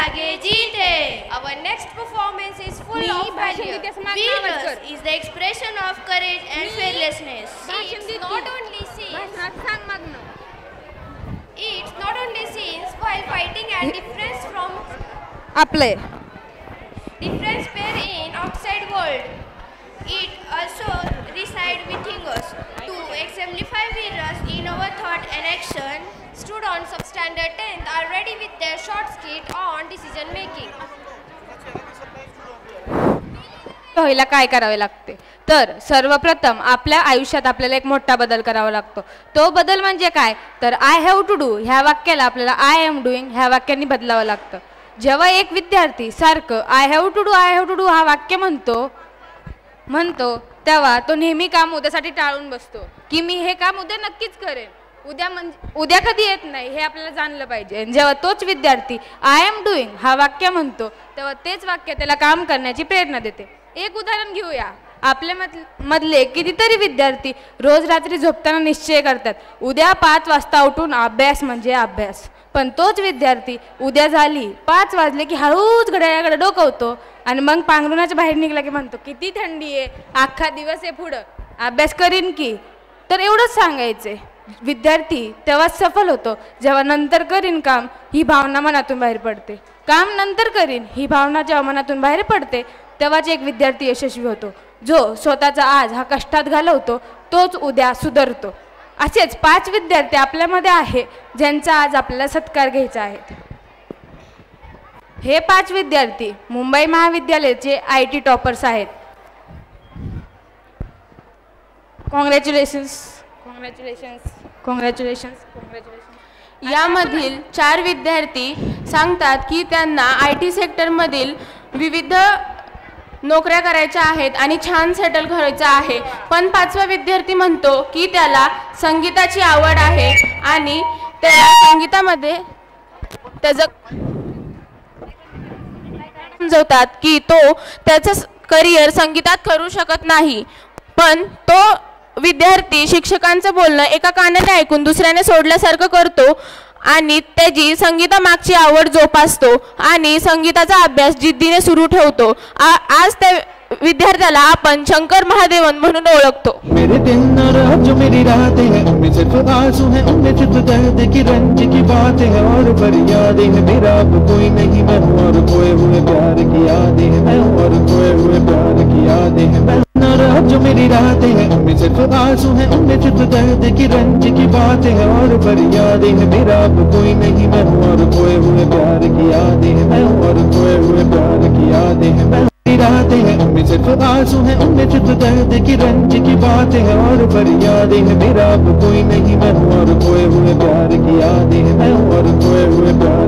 जागे जीत है. Our next performance is full of value. Weakness is the expression of courage and fearlessness. It's not only seen while fighting and difference from difference pair in outside world. It also resides within us. To exemplify Veers in our thought and action, students of standard 10th are ready with their short skit on decision making. पहिला काय करावे लागते तर सर्वप्रथम आपल्या आयुष्यात आपल्याला एक मोठा बदल करावा लागतो. तो बदल म्हणजे काय तर आय हॅव टू डू ह्या वाक्याला आपल्याला आय एम डुईंग ह्या वाक्याने बदलावं लागतं. जेव्हा एक विद्यार्थी सारखं आय हॅव टू डू हा वाक्य म्हणतो तेव्हा तो नेहमी काम उद्यासाठी टाळून बसतो की मी हे काम उद्या नक्कीच करेन. उद्या कधी येत नाही हे आपल्याला जाणलं पाहिजे. जेव्हा तोच विद्यार्थी आय एम डुईंग हा वाक्य म्हणतो तेव्हा तेच वाक्य त्याला काम करण्याची प्रेरणा देते. एक उदाहरण घेऊया. आपल्या मधले कितीतरी विद्यार्थी रोज रात्री झोपताना निश्चय करतात उद्या 5 वाजता उठून अभ्यास म्हणजे अभ्यास. पण तोच विद्यार्थी उद्या झाली 5 वाजले की हळूच घड्याळाकडे डोकवतो आणि मग पांघरुणाच्या बाहेर निघला की म्हणतो किती थंडी आहे, अख्खा दिवस आहे पुढं, अभ्यास करीन की. तर एवढंच सांगायचे. विद्यार्थी तेव्हाच सफल होतो जेव्हा नंतर करीन काम ही भावना मनातून बाहेर पडते. काम नंतर करीन ही भावना जेव्हा मनातून बाहेर पडते तेव्हाच एक विद्यार्थी यशस्वी होतो. जो स्वतःचा आज हा कष्टात घालवतो तोच उद्या सुधारतो. असेच 5 विद्यार्थी आपल्यामध्ये आहे ज्यांचा आज आपल्याला सत्कार घ्यायचा आहे. हे 5 विद्यार्थी मुंबई महाविद्यालयाचे IT टॉपर्स आहेत. कॉंग्रॅच्युलेशन्स. यामधील 4 विद्यार्थी सांगतात की त्यांना IT सेक्टरमधील विविध नोकऱ्या करायच्या आहेत आणि छान सेटल करायचं आहे. पण 5वा विद्यार्थी म्हणतो की त्याला संगीताची आवड आहे आणि त्याला संगीतामध्ये त्याचं समजवतात की तो त्याचं करिअर संगीतात करू शकत नाही. पण तो विद्यार्थी शिक्षकांचं बोलणं एका कानाने ऐकून दुसऱ्याने सोडल्यासारखं करतो आणि त्याची संगीतामागची आवड जोपासतो आणि संगीताचा अभ्यास जिद्दीने सुरू ठेवतो. आज त्या विद्यार्थ्याला आपण शंकर महादेवन म्हणून ओळखतो. मेरे दिन रात जो मेरी रातें हैं उनमें सिर्फ आंसू हैं, उनमें सिर्फ दर्द की रंज की बातें हैं और फरियादें हैं. मेरा अब कोई नहीं मैं हूँ और खोए हुए प्यार की यादें हैं, मैं हूँ और खोए हुए प्यार की यादें हैं. रात जो मेरी रातें हैं उनमें सिर्फ आंसू हैं, उनमें सिर्फ दर्द की रंज की बातें हैं और फरियादें हैं. मेरा अब कोई नहीं मैं हूँ और खोए हुए प्यार की यादें हैं, मैं हूँ और खोए हुए प्यार की यादें हैं. रातें हैं उनमें सिर्फ आंसू हैं, उनमें सिर्फ दर्द की रंज की बातें हैं और फरियादें हैं. मेरा अब कोई नहीं मैं हूँ और खोए हुए प्यार की यादें हैं, मैं हूँ और खोए हुए प्यार